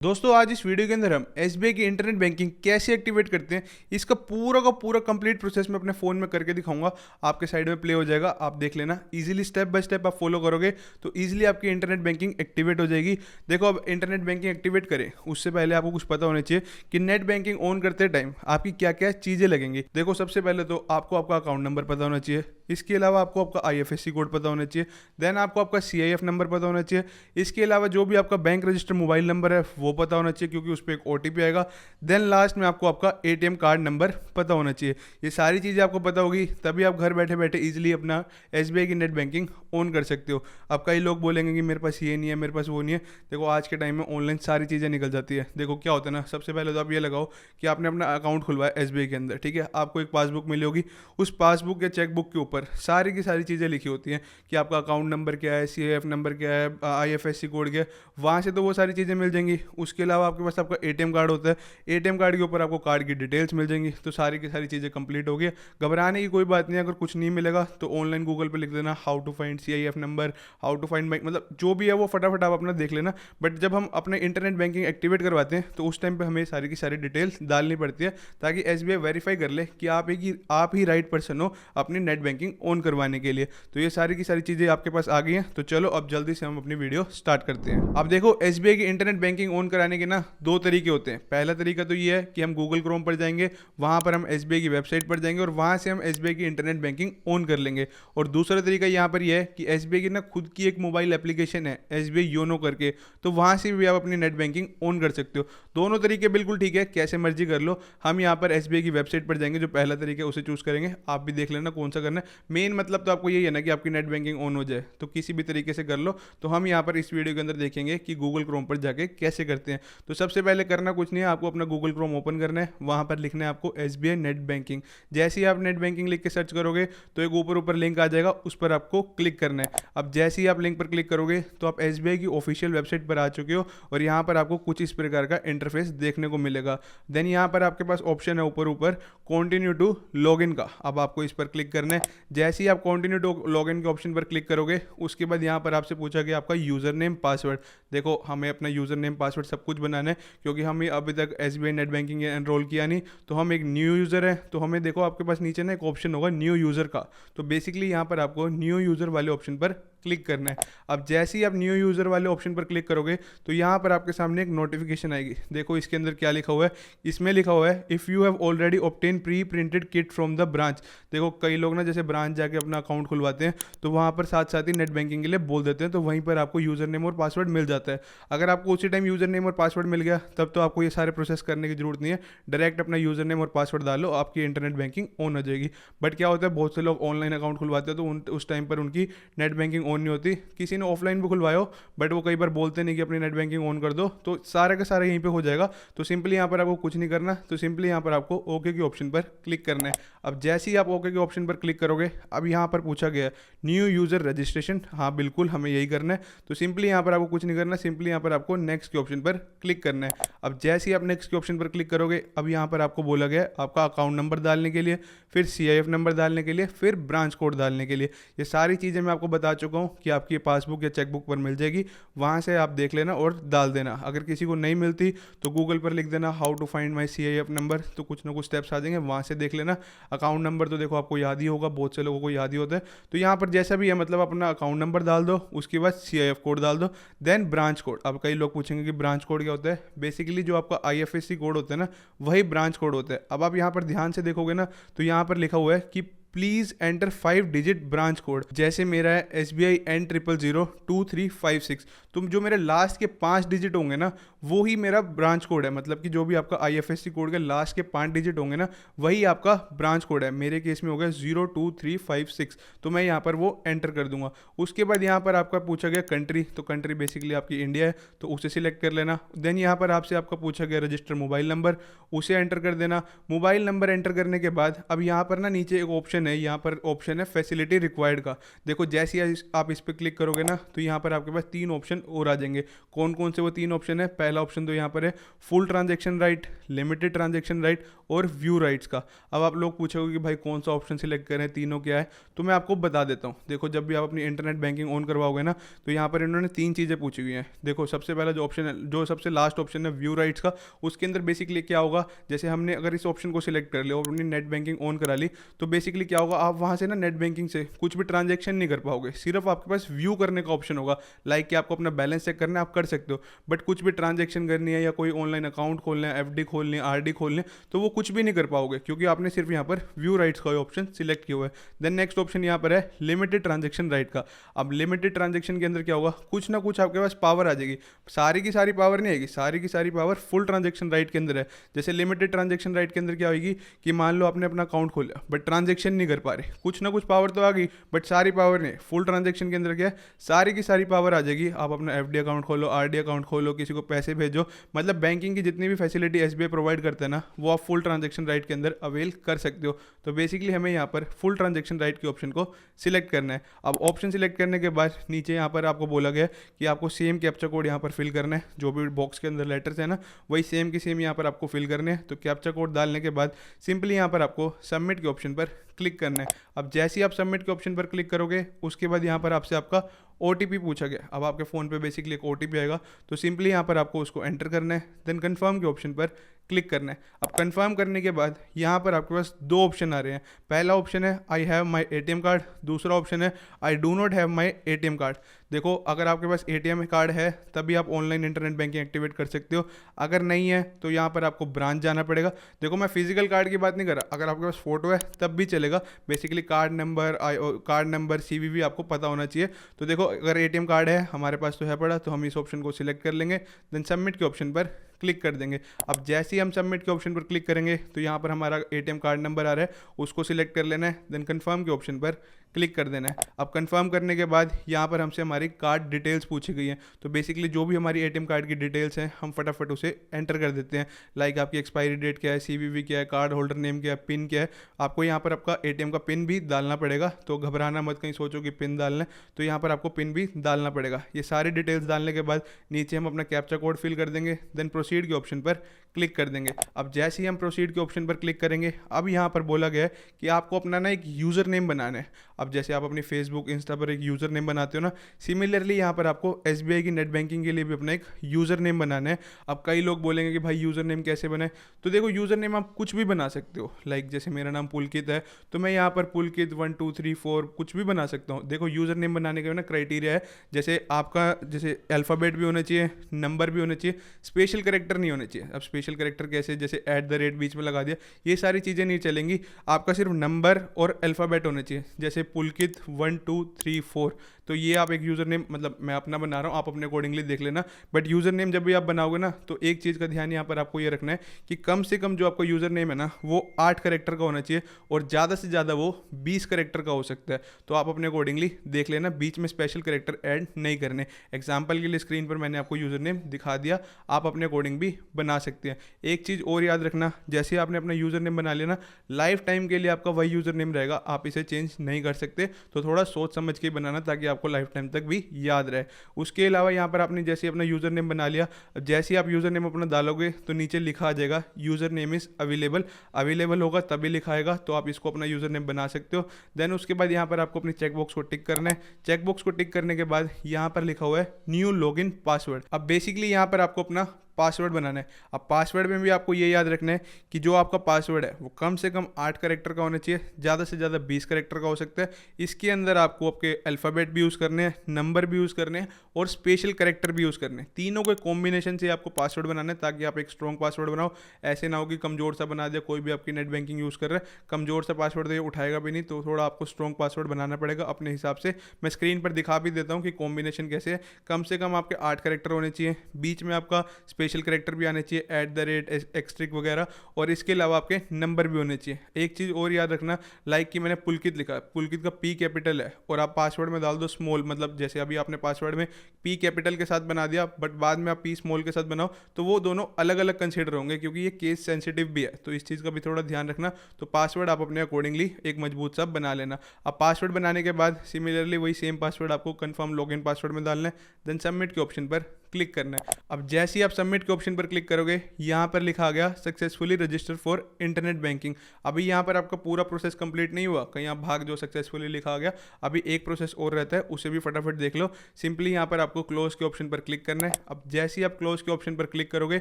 दोस्तों आज इस वीडियो के अंदर हम एसबीआई की इंटरनेट बैंकिंग कैसे एक्टिवेट करते हैं इसका पूरा का पूरा कंप्लीट प्रोसेस मैं अपने फ़ोन में करके दिखाऊंगा। आपके साइड में प्ले हो जाएगा, आप देख लेना। इजीली स्टेप बाय स्टेप आप फॉलो करोगे तो इजीली आपकी इंटरनेट बैंकिंग एक्टिवेट हो जाएगी। देखो, अब इंटरनेट बैंकिंग एक्टिवेट करें उससे पहले आपको कुछ पता होना चाहिए कि नेट बैंकिंग ऑन करते टाइम आपकी क्या क्या चीज़ें लगेंगी। देखो, सबसे पहले तो आपको आपका अकाउंट नंबर पता होना चाहिए। इसके अलावा आपको आपका आईएफएससी कोड पता होना चाहिए। देन आपको आपका सीआईएफ नंबर पता होना चाहिए। इसके अलावा जो भी आपका बैंक रजिस्टर मोबाइल नंबर है वो पता होना चाहिए, क्योंकि उस पर एक ओटीपी आएगा। देन लास्ट में आपको आपका एटीएम कार्ड नंबर पता होना चाहिए। ये सारी चीज़ें आपको पता होगी तभी आप घर बैठे बैठे इजीली अपना एसबीआई की नेट बैंकिंग ऑन कर सकते हो। अब कई लोग बोलेंगे कि मेरे पास ये नहीं है, मेरे पास वो नहीं है। देखो, आज के टाइम में ऑनलाइन सारी चीज़ें निकल जाती है। देखो क्या होता है ना, सबसे पहले तो आप ये लगाओ कि आपने अपना अकाउंट खुलवाया एसबीआई के अंदर, ठीक है। आपको एक पासबुक मिली होगी, उस पासबुक या चेकबुक के ऊपर सारी की सारी चीज़ें लिखी होती हैं कि आपका अकाउंट नंबर क्या है, सीआईएफ नंबर क्या है, आईएफएससी कोड क्या है। वहाँ से तो वो सारी चीज़ें मिल जाएंगी। उसके अलावा आपके पास आपका एटीएम कार्ड होता है, एटीएम कार्ड के ऊपर आपको कार्ड की डिटेल्स मिल जाएंगी। तो सारी की सारी चीज़ें कंप्लीट हो गई। घबराने की कोई बात नहीं। अगर कुछ नहीं मिलेगा तो ऑनलाइन गूगल पे लिख देना how to find CIF number, how to find bank, मतलब जो भी है वो फटाफट आप अपना देख लेना। बट जब हम अपने इंटरनेट बैंकिंग एक्टिवेट करवाते हैं तो उस टाइम पे हमें सारी की सारी डिटेल्स डालनी पड़ती है, ताकि एसबीआई वेरीफाई कर ले कि आप ही राइट पर्सन हो अपनी नेट बैंकिंग ऑन करवाने के लिए। तो ये सारी की सारी चीज़ें आपके पास आ गई हैं। तो चलो अब जल्दी से हम अपनी वीडियो स्टार्ट करते हैं। अब देखो, एसबीआई की इंटरनेट बैंकिंग ऑन कराने के ना दो तरीके होते हैं। पहला तरीका तो ये है कि हम गूगल क्रोम पर जाएंगे, वहाँ पर हम एसबीआई की वेबसाइट पर जाएंगे और वहाँ से हम एसबीआई की इंटरनेट बैंकिंग ऑन कर लेंगे। और दूसरा तरीका यहाँ पर यह है कि एसबीआई की ना खुद की एक मोबाइल एप्लीकेशन है एसबीआई योनो करके, तो वहाँ से भी आप अपनी नेट बैंकिंग ऑन कर सकते हो। दोनों तरीके बिल्कुल ठीक है, कैसे मर्जी कर लो। हम यहाँ पर एसबीआई की वेबसाइट पर जाएंगे, जो पहला तरीका है उसे चूज करेंगे। आप भी देख लेना कौन सा करना है। मेन मतलब तो आपको यही है ना कि आपकी नेट बैंकिंग ऑन हो जाए, तो किसी भी तरीके से कर लो। तो हम यहाँ पर इस वीडियो के अंदर देखेंगे कि गूगल क्रोम पर जाके कैसे करते हैं। तो सबसे पहले करना कुछ नहीं है, आपको अपना गूगल क्रोम ओपन करना है। वहाँ पर लिखना है आपको एसबीआई नेट बैंकिंग। जैसे ही आप नेट बैंकिंग लिख के सर्च करोगे तो एक ऊपर ऊपर लिंक आ जाएगा, उस पर आपको क्लिक करना है। अब जैसे ही आप लिंक पर क्लिक करोगे तो आप एसबीआई की ऑफिशियल वेबसाइट पर आ चुके हो और यहाँ पर आपको कुछ इस प्रकार का इंटरफेस देखने को मिलेगा। देन यहाँ पर आपके पास ऑप्शन है ऊपर ऊपर कंटिन्यू टू लॉगिन का। अब आपको इस पर क्लिक करना है। जैसे ही आप कंटिन्यू टू लॉगिन के ऑप्शन पर क्लिक करोगे उसके बाद यहाँ पर आपसे पूछा गया आपका यूजर नेम पासवर्ड। देखो, हमें अपना यूजर नेम पासवर्ड सब कुछ बनाना है, क्योंकि हमें अभी तक एसबीआई नेट बैंकिंग एनरोल किया नहीं। तो हम एक न्यू यूज़र है, तो हमें देखो आपके पास नीचे ना एक ऑप्शन होगा न्यू यूज़र का। तो बेसिकली यहाँ पर आपको न्यू यूज़र वाले ऑप्शन पर क्लिक करना है। अब जैसे ही आप न्यू यूज़र वाले ऑप्शन पर क्लिक करोगे तो यहाँ पर आपके सामने एक नोटिफिकेशन आएगी। देखो इसके अंदर क्या लिखा हुआ है, इसमें लिखा हुआ है if you have already obtain pre printed kit from the branch. देखो, कई लोग ना जैसे ब्रांच जाके अपना अकाउंट खुलवाते हैं तो वहाँ पर साथ साथ ही नेट बैंकिंग के लिए बोल देते हैं, तो वहीं पर आपको यूज़र नेम और पासवर्ड मिल जाता है। अगर आपको उसी टाइम यूज़र नेम और पासवर्ड मिल गया तब तो आपको ये सारे प्रोसेस करने की जरूरत नहीं है। डायरेक्ट अपना यूज़र नेम और पासवर्ड डालो, आपकी इंटरनेट बैंकिंग ऑन हो जाएगी। बट क्या होता है, बहुत से लोग ऑनलाइन अकाउंट खुलवाते हैं तो उस टाइम पर उनकी नेट बैंकिंग ऑन नहीं होती। किसी ने ऑफलाइन भी खुलवाया हो बट वो कई बार बोलते नहीं कि अपनी नेट बैंकिंग ऑन कर दो, तो सारा का सारा यहीं पे हो जाएगा। तो सिंपली यहाँ पर आपको कुछ नहीं करना, तो सिंपली यहाँ पर आपको ओके के ऑप्शन पर क्लिक करना है। अब जैसे ही आप ओके के ऑप्शन पर क्लिक करोगे, अब यहाँ पर पूछा गया है न्यू यूज़र रजिस्ट्रेशन। हाँ बिल्कुल, हमें यही करना है। तो सिंपली यहाँ पर आपको कुछ नहीं करना, सिंपली यहाँ पर आपको नेक्स्ट के ऑप्शन पर क्लिक करना है। अब जैसे ही आप नेक्स्ट के ऑप्शन पर क्लिक करोगे, अब यहाँ पर आपको बोला गया है आपका अकाउंट नंबर डालने के लिए, फिर सीआईएफ नंबर डालने के लिए, फिर ब्रांच कोड डालने के लिए। ये सारी चीज़ें मैं आपको बता चुका हूँ कि आपकी पासबुक या चेकबुक पर मिल जाएगी, वहाँ से आप देख लेना और डाल देना। अगर किसी को नहीं मिलती तो गूगल पर लिख देना how to find my CIF number, तो कुछ ना कुछ स्टेप्स आ जाएंगे, वहाँ से देख लेना। अकाउंट नंबर तो देखो आपको याद ही होगा, बहुत से लोगों को याद ही होता है। तो यहाँ पर जैसा भी है, मतलब अपना अकाउंट नंबर डाल दो, उसके बाद सीआईएफ कोड डाल दो, देन ब्रांच कोड। अब कई लोग पूछेंगे कि ब्रांच कोड क्या होता है। बेसिकली जो आपका आईएफएससी कोड होता है ना, वही ब्रांच कोड होता है। अब आप यहाँ पर ध्यान से देखोगे ना तो यहाँ पर लिखा हुआ है कि please enter 5 digit branch code. जैसे मेरा है SBI N000236। तुम जो मेरे लास्ट के 5 डिजिट होंगे ना, वो ही मेरा ब्रांच कोड है। मतलब कि जो भी आपका आईएफएससी कोड के लास्ट के 5 डिजिट होंगे ना, वही आपका ब्रांच कोड है। मेरे केस में हो गया 02356, तो मैं यहाँ पर वो एंटर कर दूंगा। उसके बाद यहाँ पर आपका पूछा गया कंट्री, तो कंट्री बेसिकली आपकी इंडिया है, तो उसे सिलेक्ट कर लेना। देन यहाँ पर आपसे आपका पूछा गया रजिस्टर मोबाइल नंबर, उसे एंटर कर देना। मोबाइल नंबर एंटर करने के बाद अब यहाँ पर ना नीचे एक ऑप्शन ऑप्शन है, यहाँ पर ऑप्शन है फैसिलिटी रिक्वायर्ड का। देखो जैसे ही आप इस पर क्लिक करोगे ना, तो यहाँ पर आपके पास 3 ऑप्शन और आ जाएंगे। कौन कौन से वो 3 ऑप्शन है? पहला ऑप्शन तो यहाँ पर है full transaction right, limited transaction right और व्यू राइट्स का। अब आप लोग पूछोगे कि भाई कौन सा ऑप्शन सिलेक्ट करें, तीनों क्या है? तो मैं आपको बता देता हूँ। देखो जब भी आप अपनी इंटरनेट बैंकिंग ऑन करवाओगे ना, तो यहाँ पर इन्होंने 3 चीज़ें पूछी हुई हैं। देखो सबसे पहला जो ऑप्शन है, जो सबसे लास्ट ऑप्शन है व्यू राइट्स का, उसके अंदर बेसिकली क्या होगा, जैसे हमने अगर इस ऑप्शन को सिलेक्ट कर लिया और अपनी नेट बैंकिंग ऑन करा ली, तो बेसिकली क्या होगा, आप वहाँ से ना नेट बैंकिंग से कुछ भी ट्रांजेक्शन नहीं कर पाओगे। सिर्फ आपके पास व्यू करने का ऑप्शन होगा, लाइक कि आपको अपना बैलेंस चेक करना है, आप कर सकते हो, बट कुछ भी ट्रांजेक्शन करनी है या कोई ऑनलाइन अकाउंट खोलना है, एफडी खोलनी है, आरडी खोलनी है, तो वो कुछ भी नहीं कर पाओगे, क्योंकि आपने सिर्फ यहाँ पर व्यू राइट्स का ऑप्शन सिलेक्ट किया हुआ है। देन नेक्स्ट ऑप्शन यहाँ पर है लिमिटेड ट्रांजेक्शन राइट का। अब लिमिटेड ट्रांजेक्शन के अंदर क्या होगा, कुछ ना कुछ आपके पास पावर आ जाएगी, सारी की सारी पावर नहीं आएगी, सारी की सारी पावर फुल ट्रांजेक्शन राइट के अंदर है। जैसे लिमिटेड ट्रांजेक्शन राइट के अंदर क्या होगी कि मान लो आपने अपना अकाउंट खोला बट ट्रांजेक्शन नहीं कर पा रहे, कुछ ना कुछ पावर तो आ गई बट सारी पावर नहीं। फुल ट्रांजेक्शन के अंदर क्या है, सारी की सारी पावर आ जाएगी। आप अपना एफडी अकाउंट खोलो, आरडी अकाउंट खोलो, किसी को पैसे भेजो, मतलब बैंकिंग की जितनी भी फैसिलिटी एसबीआई प्रोवाइड करता है ना, वो आप फुल ट्रांजेक्शन राइट के अंदर अवेल कर सकते हो। तो बेसिकली हमें यहाँ पर फुल ट्रांजेक्शन राइट के ऑप्शन को सिलेक्ट करना है। अब ऑप्शन सिलेक्ट करने के बाद नीचे यहाँ पर आपको बोला गया है कि आपको सेम कैप्चा कोड यहाँ पर फिल करना है, जो भी बॉक्स के अंदर लेटर्स है ना, वही सेम की सेम यहाँ पर आपको फिल करने हैं। तो कैप्चा कोड डालने के बाद सिंपली यहाँ पर आपको सबमिट के ऑप्शन पर क्लिक करना है। अब जैसे ही आप सबमिट के ऑप्शन पर क्लिक करोगे, उसके बाद यहाँ पर आपसे आपका OTP पूछा गया। अब आपके फ़ोन पे बेसिकली एक OTP आएगा, तो सिंपली यहाँ पर आपको उसको एंटर करना है, देन कन्फर्म के ऑप्शन पर क्लिक करना है। अब कंफर्म करने के बाद यहाँ पर आपके पास 2 ऑप्शन आ रहे हैं। पहला ऑप्शन है I have my ATM card, दूसरा ऑप्शन है I do not have my ATM card. देखो अगर आपके पास ATM कार्ड है तभी आप ऑनलाइन इंटरनेट बैंकिंग एक्टिवेट कर सकते हो, अगर नहीं है तो यहाँ पर आपको ब्रांच जाना पड़ेगा। देखो मैं फिजिकल कार्ड की बात नहीं कर रहा, अगर आपके पास फोटो है तब भी चलेगा। बेसिकली कार्ड नंबर CVV आपको पता होना चाहिए। तो देखो अगर ATM कार्ड है, हमारे पास तो है पड़ा, तो हम इस ऑप्शन को सिलेक्ट कर लेंगे, देन सबमिट के ऑप्शन पर क्लिक कर देंगे। अब जैसे ही हम सबमिट के ऑप्शन पर क्लिक करेंगे तो यहाँ पर हमारा ATM कार्ड नंबर आ रहा है, उसको सिलेक्ट कर लेना है, देन कन्फर्म के ऑप्शन पर क्लिक कर देना है। अब कंफर्म करने के बाद यहाँ पर हमसे हमारी कार्ड डिटेल्स पूछी गई हैं, तो बेसिकली जो भी हमारी ATM कार्ड की डिटेल्स हैं हम फटाफट उसे एंटर कर देते हैं। लाइक आपकी एक्सपायरी डेट क्या है, CVV क्या है, कार्ड होल्डर नेम क्या है, पिन क्या है। आपको यहाँ पर आपका ATM का पिन भी डालना पड़ेगा, तो घबराना मत, कहीं सोचो कि पिन डालना है, तो यहाँ पर आपको पिन भी डालना पड़ेगा। ये सारी डिटेल्स डालने के बाद नीचे हम अपना कैप्चा कोड फिल कर देंगे, देन प्रोसीड के ऑप्शन पर क्लिक कर देंगे। अब जैसे ही हम प्रोसीड के ऑप्शन पर क्लिक करेंगे, अब यहाँ पर बोला गया है कि आपको अपना ना एक यूज़र नेम बनाना है। अब जैसे आप अपनी फेसबुक इंस्टा पर एक यूज़र नेम बनाते हो ना, सिमिलरली यहाँ पर आपको SBI की नेट बैंकिंग के लिए भी अपना एक यूज़र नेम बनाना है। अब कई लोग बोलेंगे कि भाई यूज़र नेम कैसे बनाए, तो देखो यूज़र नेम आप कुछ भी बना सकते हो। लाइक जैसे मेरा नाम पुलकित है, तो मैं यहाँ पर पुलकित 1 2 3 4 कुछ भी बना सकता हूँ। देखो यूज़र नेम बनाने का ना क्राइटेरिया है, जैसे आपका जैसे अल्फ़ाबेट भी होना चाहिए, नंबर भी होना चाहिए, स्पेशल करेक्टर नहीं होने चाहिए। अब स्पेशल करेक्टर कैसे, जैसे @ बीच में लगा दिया, ये सारी चीज़ें नहीं चलेंगी। आपका सिर्फ नंबर और अल्फ़ाबेट होना चाहिए, जैसे पुलकित 1 2 3 4। तो ये आप एक यूज़र नेम, मतलब मैं अपना बना रहा हूँ, आप अपने अकॉर्डिंगली देख लेना। बट यूज़र नेम जब भी आप बनाओगे ना, तो एक चीज़ का ध्यान यहाँ पर आपको ये रखना है कि कम से कम जो आपका यूज़र नेम है ना, वो 8 करेक्टर का होना चाहिए, और ज़्यादा से ज़्यादा वो 20 करेक्टर का हो सकता है। तो आप अपने अकॉर्डिंगली देख लेना, बीच में स्पेशल करेक्टर ऐड नहीं करने। एग्जाम्पल के लिए स्क्रीन पर मैंने आपको यूज़र नेम दिखा दिया, आप अपने अकॉर्डिंग भी बना सकते हैं। एक चीज़ और याद रखना, जैसे आपने अपना यूज़र नेम बना लिया ना, लाइफ टाइम के लिए आपका वही यूज़र नेम रहेगा, आप इसे चेंज नहीं कर सकते। तो थोड़ा सोच समझ के बनाना, ताकि आपको लाइफ टाइम तक भी याद रहे। उसके अलावा यहाँ पर आपने जैसे अपना यूज़र नेम बना लिया, जैसे आप यूज़र नेम अपना डालोगे तो नीचे लिखा आ जाएगा user name is available. Available होगा तभी लिखा आएगा, तो आप इसको अपना यूज़र नेम बना सकते हो। देन उसके बाद यहाँ पर आपको अपनी चेकबॉक्स को टिक करना है। चेकबॉक्स को टिक करने के बाद यहाँ पर लिखा हुआ है न्यू लॉगिन पासवर्ड। अब बेसिकली यहाँ पर आपको अपना पासवर्ड बनाना है। अब पासवर्ड में भी आपको ये याद रखना है कि जो आपका पासवर्ड है वो कम से कम 8 करेक्टर का होना चाहिए, ज़्यादा से ज़्यादा 20 करेक्टर का हो सकता है। इसके अंदर आपको आपके अल्फ़ाबेट भी यूज़ करने हैं, नंबर भी यूज़ करने हैं, और स्पेशल करेक्टर भी यूज़ करने हैं। तीनों के कॉम्बिनेशन से आपको पासवर्ड बनाना है, ताकि आप एक स्ट्रॉन्ग पासवर्ड बनाओ। ऐसे ना हो कि कमज़ोर सा बना दिया, कोई भी आपकी नेट बैंकिंग यूज़ कर रहा है, कमज़ोर सा पासवर्ड दे उठाएगा भी नहीं। तो थोड़ा आपको स्ट्रॉन्ग पासवर्ड बनाना पड़ेगा अपने हिसाब से। मैं स्क्रीन पर दिखा भी देता हूँ कि कॉम्बिनेशन कैसे है। कम से कम आपके 8 करेक्टर होने चाहिए, बीच में आपका स्पेशल स्पेशल कैरेक्टर भी आने चाहिए, @ एक्स्ट्रिक वगैरह, और इसके अलावा आपके नंबर भी होने चाहिए। एक चीज़ और याद रखना, लाइक कि मैंने पुलकित लिखा है, पुलकित का P कैपिटल है और आप पासवर्ड में डाल दो स्मॉल, मतलब जैसे अभी आपने पासवर्ड में P कैपिटल के साथ बना दिया बट बाद में आप P स्मॉल के साथ बनाओ, तो वो दोनों अलग अलग कंसिडर होंगे क्योंकि ये केस सेंसिटिव भी है, तो इस चीज़ का भी थोड़ा ध्यान रखना। तो पासवर्ड आप अपने अकॉर्डिंगली एक मजबूत सा बना लेना। अब पासवर्ड बनाने के बाद सिमिलरली वही सेम पासवर्ड आपको कंफर्म लॉगिन पासवर्ड में डालना है, देन सबमिट के ऑप्शन पर क्लिक करना है। अब जैसे ही आप सबमिट के ऑप्शन पर क्लिक करोगे, यहाँ पर लिखा आ गया successfully register for internet banking. अभी यहाँ पर आपका पूरा प्रोसेस कंप्लीट नहीं हुआ, कहीं आप भाग जो सक्सेसफुली लिखा आ गया, अभी एक प्रोसेस और रहता है, उसे भी फटाफट देख लो। सिंपली यहाँ पर आपको क्लोज के ऑप्शन पर क्लिक करना है। अब जैसे ही आप क्लोज के ऑप्शन पर क्लिक करोगे,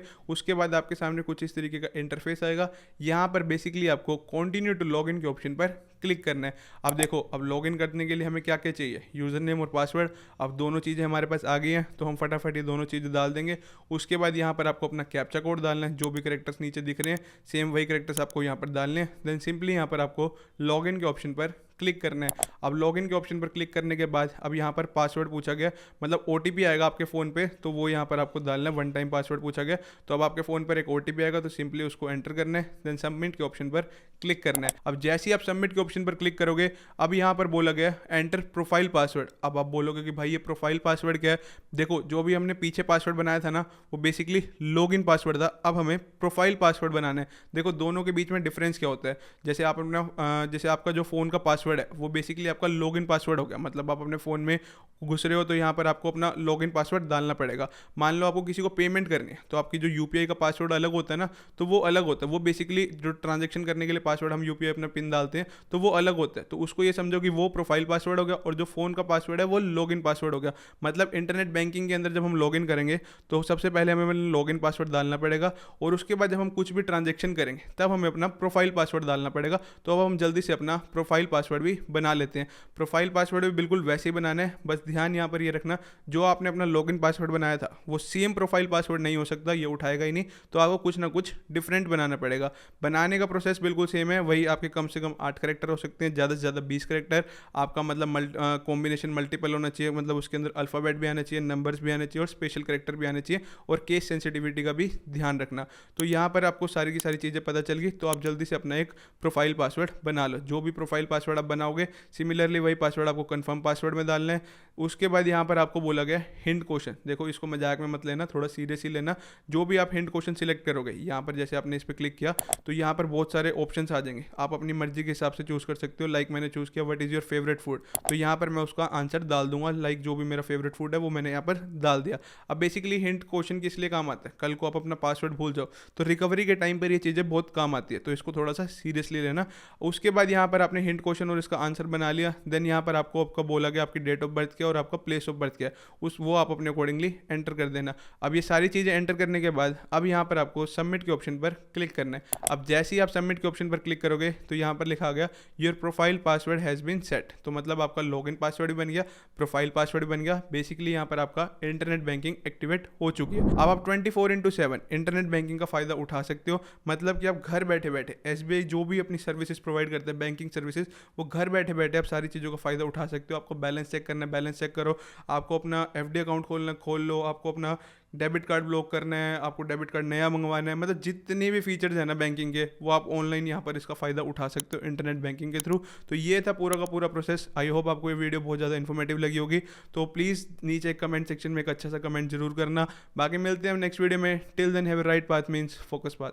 उसके बाद आपके सामने कुछ इस तरीके का इंटरफेस आएगा। यहाँ पर बेसिकली आपको कंटिन्यू टू लॉग इन के ऑप्शन पर क्लिक करना है। अब देखो, अब लॉगिन करने के लिए हमें क्या क्या चाहिए, यूज़र नेम और पासवर्ड। अब दोनों चीज़ें हमारे पास आ गई हैं, तो हम फटाफट ये दोनों चीज़ें डाल देंगे। उसके बाद यहाँ पर आपको अपना कैप्चा कोड डालना है, जो भी कैरेक्टर्स नीचे दिख रहे हैं सेम वही कैरेक्टर्स आपको यहाँ पर डालने हैं। देन सिंपली यहाँ पर आपको लॉगिन के ऑप्शन पर क्लिक करना है। अब लॉगिन के ऑप्शन पर क्लिक करने के बाद अब यहाँ पर पासवर्ड पूछा गया, मतलब OTP आएगा आपके फ़ोन पे, तो वो यहाँ पर आपको डालना है। वन टाइम पासवर्ड पूछा गया, तो अब आपके फ़ोन पर एक OTP आएगा, तो सिंपली उसको एंटर करना है। देन सबमिट के ऑप्शन पर क्लिक करना है। अब जैसे ही आप सबमिट के ऑप्शन पर क्लिक करोगे, अब यहाँ पर बोला गया एंटर प्रोफाइल पासवर्ड। अब आप बोलोगे कि भाई ये प्रोफाइल पासवर्ड क्या है। देखो, जो भी हमने पीछे पासवर्ड बनाया था ना, वो बेसिकली लॉगिन पासवर्ड था, अब हमें प्रोफाइल पासवर्ड बनाना है। देखो, दोनों के बीच में डिफरेंस क्या होता है। जैसे आप अपना जैसे आपका जो फ़ोन का पासवर्ड है वो बेसिकली आपका लॉगिन पासवर्ड हो गया, मतलब आप अपने फ़ोन में घुस रहे हो तो यहाँ पर आपको अपना लॉगिन पासवर्ड डालना पड़ेगा। मान लो आपको किसी को पेमेंट करनी है, तो आपकी जो UPI का पासवर्ड अलग होता है ना, तो वो अलग होता है। वो बेसिकली जो ट्रांजैक्शन करने के लिए पासवर्ड हम UPI अपना पिन डालते हैं, तो वो अलग होता है। तो उसको ये समझो कि वो प्रोफाइल पासवर्ड हो गया, और जो फ़ोन का पासवर्ड है वो लॉगिन पासवर्ड हो गया। मतलब इंटरनेट बैंकिंग के अंदर जब हम लॉगिन करेंगे, तो सबसे पहले हमें लॉगिन पासवर्ड डालना पड़ेगा, और उसके बाद जब हम कुछ भी ट्रांजैक्शन करेंगे तब हमें अपना प्रोफाइल पासवर्ड डालना पड़ेगा। तो अब हम जल्दी से अपना प्रोफाइल पासवर्ड भी बना लेते हैं। प्रोफाइल पासवर्ड भी बिल्कुल वैसे ही बनाना है, बस ध्यान यहाँ पर ये रखना, जो आपने अपना लॉगिन पासवर्ड बनाया था वो सेम प्रोफाइल पासवर्ड नहीं हो सकता, ये उठाएगा ही नहीं, तो आपको कुछ ना कुछ डिफरेंट बनाना पड़ेगा। बनाने का प्रोसेस बिल्कुल सेम है, वही आपके कम से कम 8 कैरेक्टर हो सकते हैं, ज़्यादा से ज़्यादा 20 कैरेक्टर। आपका मतलब कॉम्बिनेशन मल्टीपल होना चाहिए, मतलब उसके अंदर अल्फ़ाबेट भी आना चाहिए, नंबर्स भी आने चाहिए, और स्पेशल कैरेक्टर भी आने चाहिए, और केस सेंसिटिविटी का भी ध्यान रखना। तो यहाँ पर आपको सारी की सारी चीज़ें पता चल गई, तो आप जल्दी से अपना एक प्रोफाइल पासवर्ड बना लो। जो भी प्रोफाइल पासवर्ड आप बनाओगे, सिमिलरली वही पासवर्ड आपको कंफर्म पासवर्ड में डालना है। उसके बाद यहाँ पर आपको बोला गया हिंट क्वेश्चन। देखो, इसको मजाक में मत लेना, थोड़ा सीरियस ही लेना। जो भी आप हिंट क्वेश्चन सिलेक्ट करोगे, यहाँ पर जैसे आपने इस पर क्लिक किया तो यहाँ पर बहुत सारे ऑप्शंस आ जाएंगे, आप अपनी मर्जी के हिसाब से चूज़ कर सकते हो। लाइक मैंने चूज़ किया what is your favourite food, तो यहाँ पर मैं उसका आंसर डाल दूंगा। लाइक जो भी मेरा फेवरेट फूड है वो मैंने यहाँ पर डाल दिया। अब बेसिकली हिंट क्वेश्चन किस लिए काम आता है, कल को आप अपना पासवर्ड भूल जाओ तो रिकवरी के टाइम पर ये चीज़ें बहुत काम आती है, तो इसको थोड़ा सा सीरियसली लेना। उसके बाद यहाँ पर आपने हिंट क्वेश्चन और इसका आंसर बना लिया। देन यहाँ पर आपको आपका बोला गया आपकी डेट ऑफ बर्थ क्या और आपका प्लेस ऑफ बर्थ क्या है, वो आप अपने अकॉर्डिंगली एंटर कर देना। अब ये सारी चीज़ें एंटर करने के बाद अब यहाँ पर आपको सबमिट के ऑप्शन पर क्लिक करना है। अब जैसे ही आप सबमिट के ऑप्शन पर क्लिक करोगे तो यहाँ पर लिखा गया your profile password has been set, तो मतलब आपका लॉगिन पासवर्ड भी बन गया, प्रोफाइल पासवर्ड भी बन गया। बेसिकली यहाँ पर आपका इंटरनेट बैंकिंग एक्टिवेट हो चुकी है। अब आप 24/7 इंटरनेट बैंकिंग का फ़ायदा उठा सकते हो, मतलब कि आप घर बैठे बैठे SBI जो भी अपनी सर्विसेज प्रोवाइड करते हैं बैंकिंग सर्विसेज, वो घर बैठे बैठे आप सारी चीज़ों का फ़ायदा उठा सकते हो। आपको बैलेंस चेक करना है, बैलेंस चेक करो। आपको अपना FD अकाउंट खोलना, खोल लो। आपको अपना डेबिट कार्ड ब्लॉक करना है, आपको डेबिट कार्ड नया मंगवाना है, मतलब जितने भी फीचर्स हैं ना बैंकिंग के, वो आप ऑनलाइन यहाँ पर इसका फ़ायदा उठा सकते हो इंटरनेट बैंकिंग के थ्रू। तो ये था पूरा का पूरा प्रोसेस। आई होप आपको ये वीडियो बहुत ज़्यादा इन्फॉर्मेटिव लगी होगी, तो प्लीज़ नीचे कमेंट सेक्शन में एक अच्छा सा कमेंट जरूर करना। बाकी मिलते हैं हम नेक्स्ट वीडियो में। Till then have a right path means focus path.